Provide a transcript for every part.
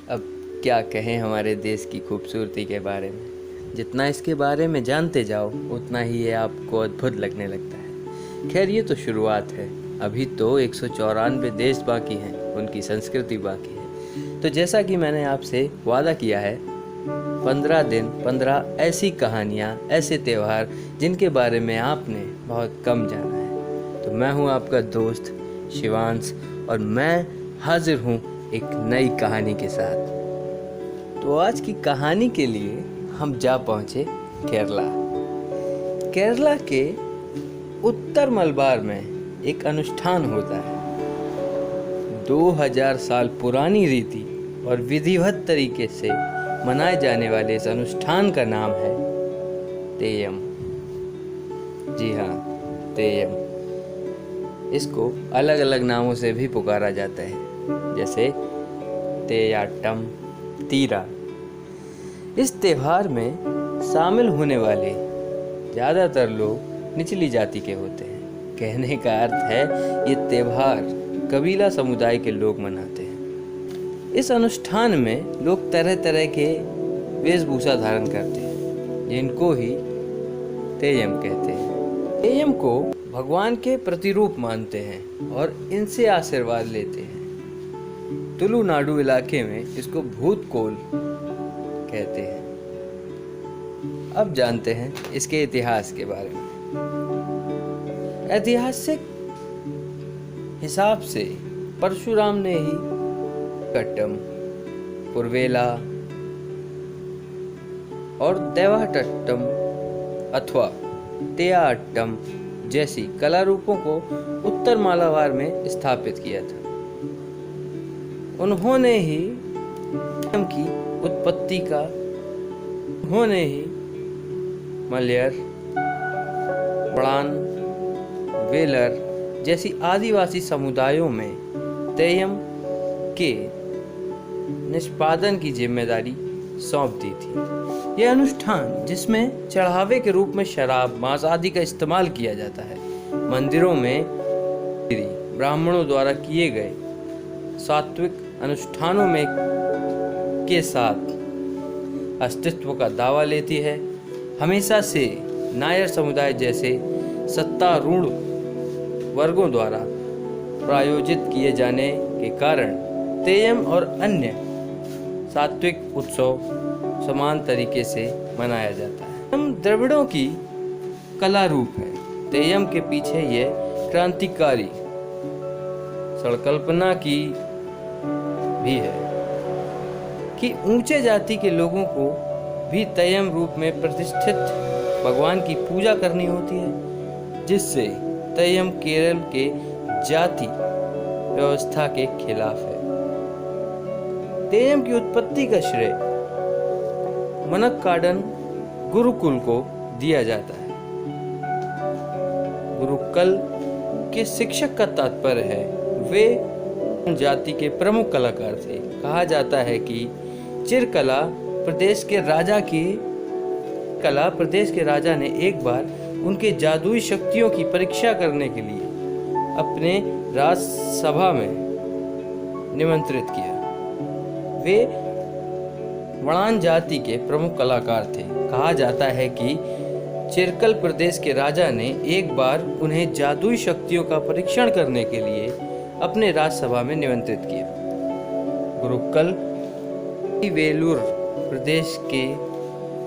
अब क्या कहें हमारे देश की खूबसूरती के बारे में। जितना इसके बारे में जानते जाओ उतना ही ये आपको अद्भुत लगने लगता है। खैर ये तो शुरुआत है, अभी तो 194 देश बाकी हैं, उनकी संस्कृति बाकी है। तो जैसा कि मैंने आपसे वादा किया है, 15 दिन 15 ऐसी कहानियाँ, ऐसे त्यौहार जिनके बारे में आपने बहुत कम जाना है। तो मैं हूँ आपका दोस्त शिवांश और मैं हाजिर हूँ एक नई कहानी के साथ। तो आज की कहानी के लिए हम जा पहुँचे केरला। केरला के उत्तर मलबार में एक अनुष्ठान होता है। 2000 साल पुरानी रीति और विधिवत तरीके से मनाए जाने वाले इस अनुष्ठान का नाम है तेयम। जी हाँ, तेयम। इसको अलग अलग नामों से भी पुकारा जाता है, जैसे तेयाटम, तीरा। इस त्योहार में शामिल होने वाले ज़्यादातर लोग निचली जाति के होते हैं। कहने का अर्थ है ये त्योहार कबीला समुदाय के लोग मनाते हैं। इस अनुष्ठान में लोग तरह तरह के वेशभूषा धारण करते हैं, जिनको ही तेयम कहते हैं। तेयम को भगवान के प्रतिरूप मानते हैं और इनसे आशीर्वाद लेते हैं। तुलुनाडु इलाके में इसको भूत कोल कहते हैं। अब जानते हैं इसके इतिहास के बारे में। ऐतिहासिक हिसाब से परशुराम ने ही कट्टम, पुरवेला और देवाटट्टम अथवा तेयाट्टम जैसी कला रूपों को उत्तर मालाबार में स्थापित किया था। उन्होंने ही की उत्पत्ति का मलयर, बड़ान, वेलर जैसी आदिवासी समुदायों में तेयम के निष्पादन की जिम्मेदारी सौंप दी थी। यह अनुष्ठान, जिसमें चढ़ावे के रूप में शराब, मांस आदि का इस्तेमाल किया जाता है, मंदिरों में ब्राह्मणों द्वारा किए गए सात्विक अनुष्ठानों में के साथ अस्तित्व का दावा लेती है। हमेशा से नायर समुदाय जैसे सत्तारूढ़ वर्गों द्वारा प्रायोजित किए जाने के कारण तेयम और अन्य सात्विक उत्सव समान तरीके से मनाया जाता है। तेयम द्रविड़ों की कला रूप है। तेयम के पीछे ये क्रांतिकारी संकल्पना की भी है कि ऊंचे जाति के लोगों को भी तेयम रूप में प्रतिष्ठित भगवान की पूजा करनी होती है, जिससे तेयम केरल के जाति व्यवस्था के खिलाफ है। तेयम की उत्पत्ति का श्रेय मनक्काडन गुरुकुल को दिया जाता है। गुरुकुल के शिक्षक का तात्पर्य है वे जाति के प्रमुख कलाकार थे। कहा जाता है कि चिरकला प्रदेश के राजा ने एक बार उनके जादुई शक्तियों की परीक्षा करने के लिए अपने राजसभा में निमंत्रित किया। वे वड़ान जाति के प्रमुख कलाकार थे। कहा जाता है कि चिरकल प्रदेश के राजा ने एक बार उन्हें जादुई शक्तियों का परीक्षण करने के लिए अपने राजसभा में निमंत्रित किया। गुरुकुल वेलूर प्रदेश के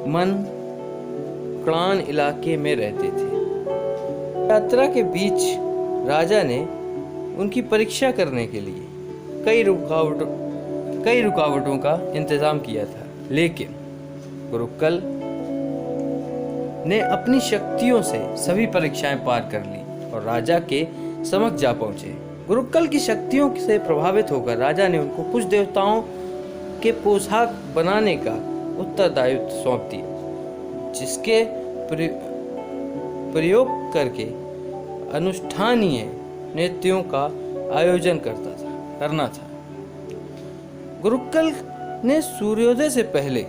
मनक्काडन इलाके में रहते थे। यात्रा के बीच राजा ने उनकी परीक्षा करने के लिए कई रुकावटों का इंतजाम किया था, लेकिन गुरुकुल ने अपनी शक्तियों से सभी परीक्षाएं पार कर ली और राजा के समक्ष जा पहुंचे। गुरुकुल की शक्तियों से प्रभावित होकर राजा ने उनको कुछ देवताओं के पोशाक बनाने का उत्तरदायित्व सौंप दिया, जिसके प्रयोग करके अनुष्ठानीय नृत्यों का आयोजन करना था। गुरुकुल ने सूर्योदय से पहले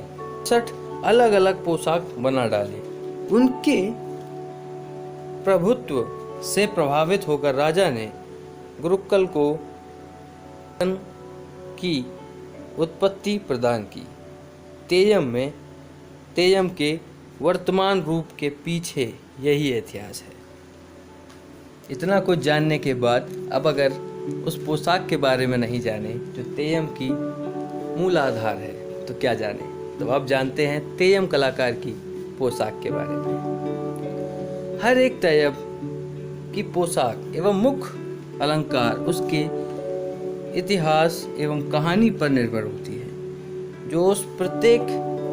60 अलग अलग पोशाक बना डाले। उनके प्रभुत्व से प्रभावित होकर राजा ने गुरुकुल को की उत्पत्ति प्रदान की। तेयम के वर्तमान रूप के पीछे यही इतिहास है। इतना कुछ जानने के बाद अब अगर उस पोशाक के बारे में नहीं जाने जो तेयम की मूल आधार है तो क्या जाने। तो अब जानते हैं तेयम कलाकार की पोशाक के बारे में। हर एक तेयम की पोशाक एवं मुख्य अलंकार उसके इतिहास एवं कहानी पर निर्भर होती है, जो उस प्रत्येक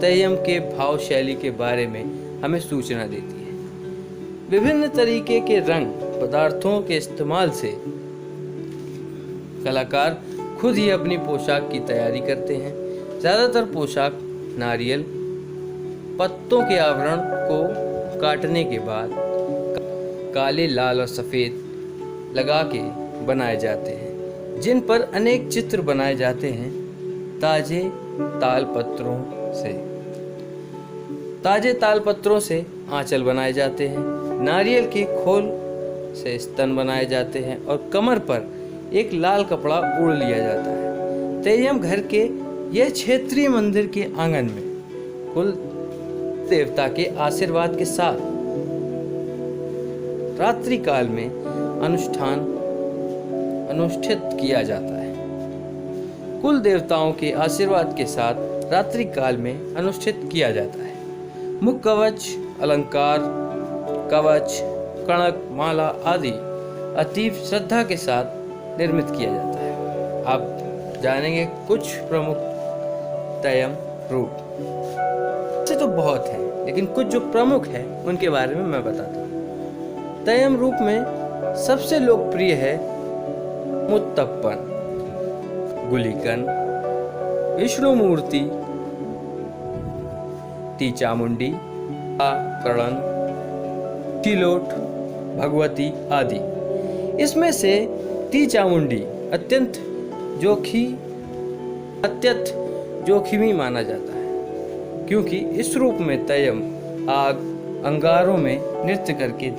तेयम के भाव शैली के बारे में हमें सूचना देती है। विभिन्न तरीके के रंग पदार्थों के इस्तेमाल से कलाकार खुद ही अपनी पोशाक की तैयारी करते हैं। ज़्यादातर पोशाक नारियल पत्तों के आवरण को काटने के बाद काले, लाल और सफ़ेद लगा के बनाए जाते हैं, जिन पर अनेक चित्र बनाए जाते हैं। ताजे तालपत्रों से आंचल बनाए जाते हैं। नारियल के खोल से स्तन बनाए जाते हैं और कमर पर एक लाल कपड़ा ओढ़ लिया जाता है। तेयम घर के यह क्षेत्रीय मंदिर के आंगन में कुल देवता के आशीर्वाद के साथ रात्रि काल में अनुष्ठित किया जाता है। कुल देवताओं के आशीर्वाद के साथ रात्रि काल में अनुष्ठित किया जाता है। मुख कवच, अलंकार, कवच, कणक, माला आदि अतीव श्रद्धा के साथ निर्मित किया जाता है। आप जानेंगे कुछ प्रमुख तेयम रूप। ऐसे तो बहुत हैं, लेकिन कुछ जो प्रमुख है उनके बारे में मैं बताता हूँ। तेयम रूप में सबसे लोकप्रिय है मुत्तप्पन, गुलिकन, विष्णु मूर्ति, तीचामुंडी, करण, तिलोट, भगवती आदि। इसमें से तीचामुंडी अत्यंत जोखिमी माना जाता है, क्योंकि इस रूप में तेयम आग अंगारों में नृत्य करके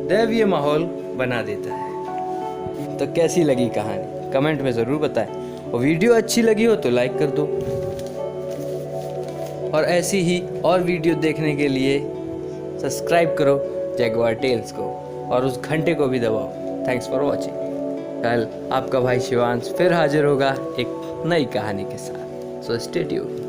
दैवीय माहौल बना देता है। तो कैसी लगी कहानी कमेंट में ज़रूर बताएं, और वीडियो अच्छी लगी हो तो लाइक कर दो, और ऐसी ही और वीडियो देखने के लिए सब्सक्राइब करो जैगुआर टेल्स को और उस घंटे को भी दबाओ। Thanks for watching. कल आपका भाई शिवांश फिर हाजिर होगा एक नई कहानी के साथ। So stay tuned.